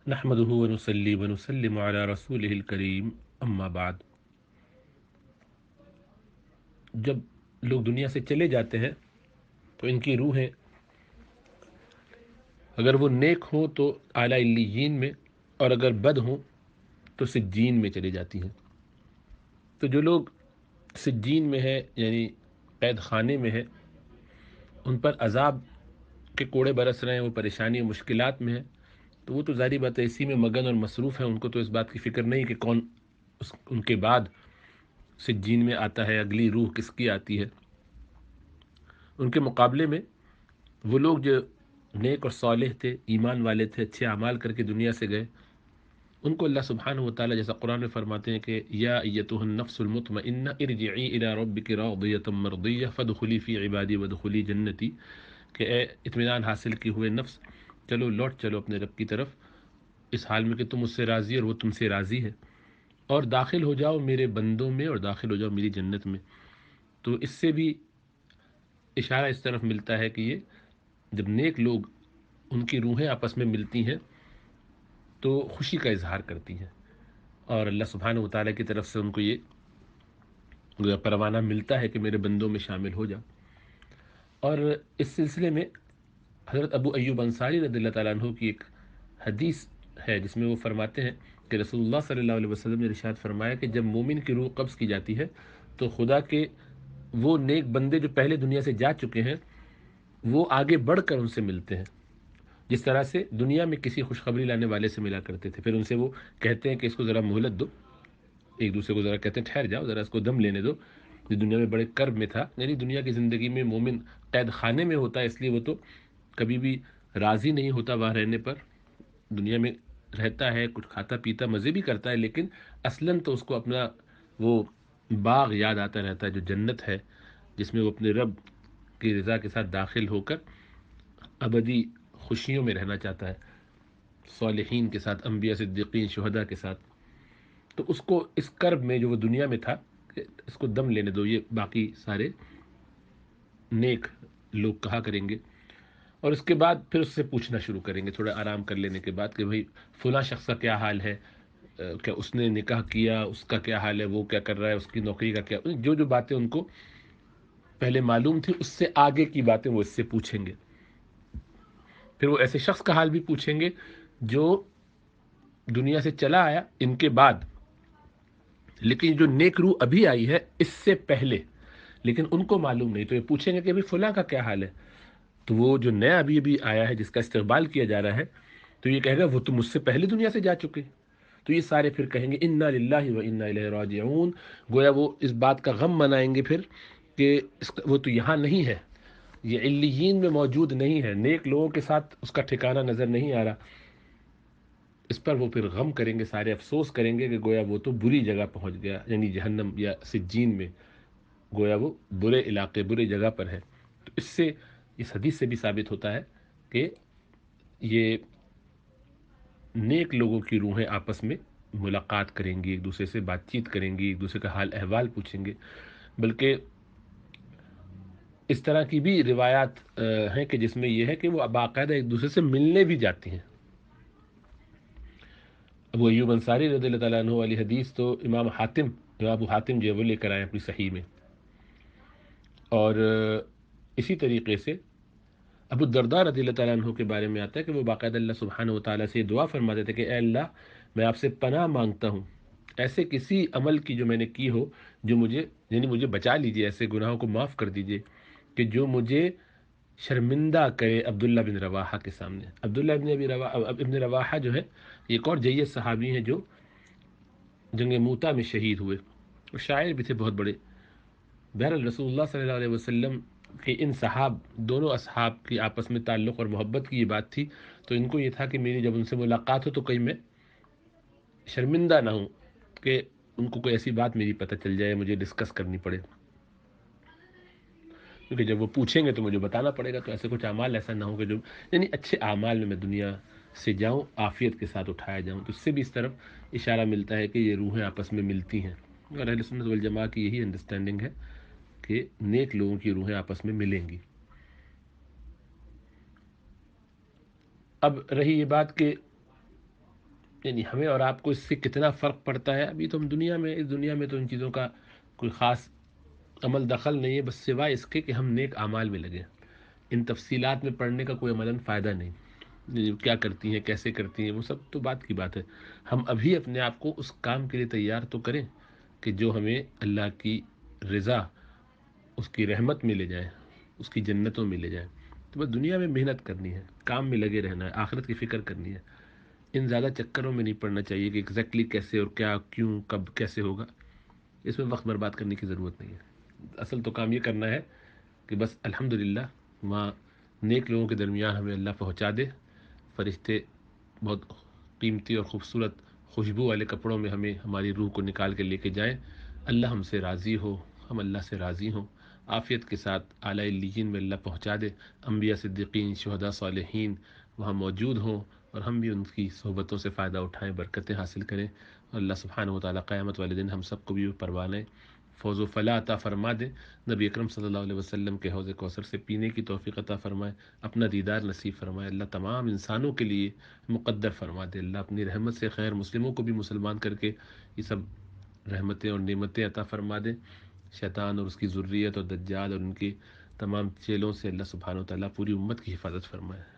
نحمده ونصلي ونسلم على رسوله الكريم اما بعد۔ جب لوگ دنیا سے چلے جاتے ہیں تو ان کی روحیں اگر وہ نیک ہوں تو اعلیٰ علیین میں، اور اگر بد ہوں تو سجین میں چلی جاتی ہیں۔ تو جو لوگ سجین میں ہے یعنی قید خانے میں ہے، ان پر عذاب کے کوڑے برس رہے ہیں، وہ پریشانی و مشکلات میں ہیں، تو وہ تو ظاہری بات ہے اسی میں مگن اور مصروف ہیں۔ ان کو تو اس بات کی فکر نہیں کہ کون ان کے بعد سجین میں آتا ہے، اگلی روح کس کی آتی ہے۔ ان کے مقابلے میں وہ لوگ جو نیک اور صالح تھے، ایمان والے تھے، اچھے اعمال کر کے دنیا سے گئے، ان کو اللہ سبحانہ و تعالیٰ جیسا قرآن میں فرماتے ہیں کہ یا ایتها النفس المطمئنہ ارجعی الی ربک راضیۃ مرضیہ فادخلی فی عبادی وادخلی جنتی، کہ اے اطمینان حاصل کیے ہوئے نفس، چلو لوٹ چلو اپنے رب کی طرف، اس حال میں کہ تم اس سے راضی اور وہ تم سے راضی ہے، اور داخل ہو جاؤ میرے بندوں میں اور داخل ہو جاؤ میری جنت میں۔ تو اس سے بھی اشارہ اس طرف ملتا ہے کہ یہ جب نیک لوگ ان کی روحیں آپس میں ملتی ہیں تو خوشی کا اظہار کرتی ہیں، اور اللہ سبحانہ و تعالیٰ کی طرف سے ان کو یہ پروانہ ملتا ہے کہ میرے بندوں میں شامل ہو جاؤ۔ اور اس سلسلے میں حضرت ابو ایوب انصاری رضی اللہ تعالیٰ عنہ کی ایک حدیث ہے جس میں وہ فرماتے ہیں کہ رسول اللہ صلی اللہ علیہ وسلم نے ارشاد فرمایا کہ جب مومن کی روح قبض کی جاتی ہے تو خدا کے وہ نیک بندے جو پہلے دنیا سے جا چکے ہیں وہ آگے بڑھ کر ان سے ملتے ہیں، جس طرح سے دنیا میں کسی خوشخبری لانے والے سے ملا کرتے تھے، پھر ان سے وہ کہتے ہیں کہ اس کو ذرا مہلت دو، ایک دوسرے کو ذرا کہتے ہیں ٹھہر جاؤ، ذرا اس کو دم لینے دو، جو دنیا میں بڑے کرب میں تھا۔ یعنی دنیا کی زندگی میں مومن قید خانے میں ہوتا ہے، اس لیے وہ تو کبھی بھی راضی نہیں ہوتا وہاں رہنے پر، دنیا میں رہتا ہے، کچھ کھاتا پیتا مزے بھی کرتا ہے، لیکن اصلاً تو اس کو اپنا وہ باغ یاد آتا رہتا ہے جو جنت ہے، جس میں وہ اپنے رب کی رضا کے ساتھ داخل ہو کر ابدی خوشیوں میں رہنا چاہتا ہے، صالحین کے ساتھ، انبیاء صدیقین شہداء کے ساتھ۔ تو اس کو اس کرب میں جو وہ دنیا میں تھا کہ اس کو دم لینے دو، یہ باقی سارے نیک لوگ کہا کریں گے، اور اس کے بعد پھر اس سے پوچھنا شروع کریں گے تھوڑا آرام کر لینے کے بعد کہ بھائی فلاں شخص کا کیا حال ہے، کیا اس نے نکاح کیا، اس کا کیا حال ہے، وہ کیا کر رہا ہے، اس کی نوکری کا کیا، جو جو باتیں ان کو پہلے معلوم تھی اس سے آگے کی باتیں وہ اس سے پوچھیں گے۔ پھر وہ ایسے شخص کا حال بھی پوچھیں گے جو دنیا سے چلا آیا ان کے بعد، لیکن جو نیک روح ابھی آئی ہے اس سے پہلے، لیکن ان کو معلوم نہیں، تو یہ پوچھیں گے کہ ابھی فلاں کا کیا حال ہے، تو وہ جو نیا ابھی ابھی آیا ہے جس کا استقبال کیا جا رہا ہے تو یہ کہے گا وہ تو مجھ سے پہلے دنیا سے جا چکے، تو یہ سارے پھر کہیں گے انا للہ و انا الیہ راجعون، گویا وہ اس بات کا غم منائیں گے پھر کہ وہ تو یہاں نہیں ہے، یہ علیین میں موجود نہیں ہے، نیک لوگوں کے ساتھ اس کا ٹھکانہ نظر نہیں آ رہا۔ اس پر وہ پھر غم کریں گے، سارے افسوس کریں گے کہ گویا وہ تو بری جگہ پہنچ گیا، یعنی جہنم یا سجین میں، گویا وہ برے علاقے برے جگہ پر ہے۔ تو اس سے اس حدیث سے بھی ثابت ہوتا ہے کہ یہ نیک لوگوں کی روحیں آپس میں ملاقات کریں گی، ایک دوسرے سے بات چیت کریں گی، ایک دوسرے کا حال احوال پوچھیں گے، بلکہ اس طرح کی بھی روایات ہیں کہ جس میں یہ ہے کہ وہ باقاعدہ ایک دوسرے سے ملنے بھی جاتی ہیں۔ ابو ایوب انصاری رضی اللہ تعالیٰ عنہ والی حدیث تو امام ابو حاتم جو ہے وہ لے کر آئے اپنی صحیح میں، اور اسی طریقے سے ابو الدرداء رضی اللہ تعالیٰ عنہ کے بارے میں آتا ہے کہ وہ باقاعدہ اللہ سبحانہ و تعالیٰ سے دعا فرماتے تھے کہ اے اللہ میں آپ سے پناہ مانگتا ہوں ایسے کسی عمل کی جو میں نے کی ہو جو مجھے، یعنی مجھے بچا لیجئے، ایسے گناہوں کو معاف کر دیجئے کہ جو مجھے شرمندہ کرے عبداللہ بن رواحہ کے سامنے۔ عبداللہ ابن رواحہ جو ہے ایک اور جید صحابی ہیں جو جنگ موتا میں شہید ہوئے، اور شاعر بھی تھے بہت بڑے۔ بہرحال رسول اللہ صلی اللہ علیہ وسلم کہ ان دونوں اصحاب کی آپس میں تعلق اور محبت کی یہ بات تھی، تو ان کو یہ تھا کہ میری جب ان سے ملاقات ہو تو کہیں میں شرمندہ نہ ہوں کہ ان کو کوئی ایسی بات میری پتہ چل جائے، مجھے ڈسکس کرنی پڑے، کیونکہ جب وہ پوچھیں گے تو مجھے بتانا پڑے گا، تو ایسے کچھ اعمال ایسا نہ ہو کہ جو، یعنی اچھے اعمال میں دنیا سے جاؤں، عافیت کے ساتھ اٹھایا جاؤں۔ تو اس سے بھی اس طرف اشارہ ملتا ہے کہ یہ روحیں آپس میں ملتی ہیں، اور اہل سنت والجماعہ کی یہی انڈرسٹینڈنگ ہے کہ نیک لوگوں کی روحیں آپس میں ملیں گی۔ اب رہی یہ بات کہ یعنی ہمیں اور آپ کو اس سے کتنا فرق پڑتا ہے، ابھی تو ہم دنیا میں، اس دنیا میں تو ان چیزوں کا کوئی خاص عمل دخل نہیں ہے، بس سوائے اس کے کہ ہم نیک اعمال میں لگیں۔ ان تفصیلات میں پڑھنے کا کوئی عملاً فائدہ نہیں، یہ کیا کرتی ہیں، کیسے کرتی ہیں، وہ سب تو بات کی بات ہے۔ ہم ابھی اپنے آپ کو اس کام کے لیے تیار تو کریں کہ جو ہمیں اللہ کی رضا، اس کی رحمت میں لے جائے، اس کی جنتوں میں لے جائے۔ تو بس دنیا میں محنت کرنی ہے، کام میں لگے رہنا ہے، آخرت کی فکر کرنی ہے۔ ان زیادہ چکروں میں نہیں پڑنا چاہیے کہ ایگزیکٹلی کیسے اور کیا، کیوں، کب، کیسے ہوگا۔ اس میں وقت برباد کرنے کی ضرورت نہیں ہے۔ اصل تو کام یہ کرنا ہے کہ بس الحمدللہ وہاں نیک لوگوں کے درمیان ہمیں اللہ پہنچا دے، فرشتے بہت قیمتی اور خوبصورت خوشبو والے کپڑوں میں ہمیں ہماری روح کو نکال کے لے کے جائیں، اللہ ہم سے راضی ہو، ہم اللہ سے راضی ہوں، عافیت کے ساتھ اعلیٰ علیین میں اللہ پہنچا دے، انبیاء، صدیقین، شہداء، صالحین وہاں موجود ہوں، اور ہم بھی ان کی صحبتوں سے فائدہ اٹھائیں، برکتیں حاصل کریں، اور اللہ سبحانہ و تعالیٰ قیامت والے دن ہم سب کو بھی پروانۂ فوز و فلاح عطا فرما دے، نبی اکرم صلی اللہ علیہ وسلم کے حوض کوثر سے پینے کی توفیق عطا فرمائے، اپنا دیدار نصیب فرمائے، اللہ تمام انسانوں کے لیے مقدر فرما دے، اللہ اپنی رحمت سے خیر مسلموں کو بھی مسلمان کر کے یہ سب رحمتیں اور نعمتیں عطا فرما دے، شیطان اور اس کی ذریت اور دجال اور ان کی تمام چیلوں سے اللہ سبحانہ و تعالیٰ پوری امت کی حفاظت فرمائے۔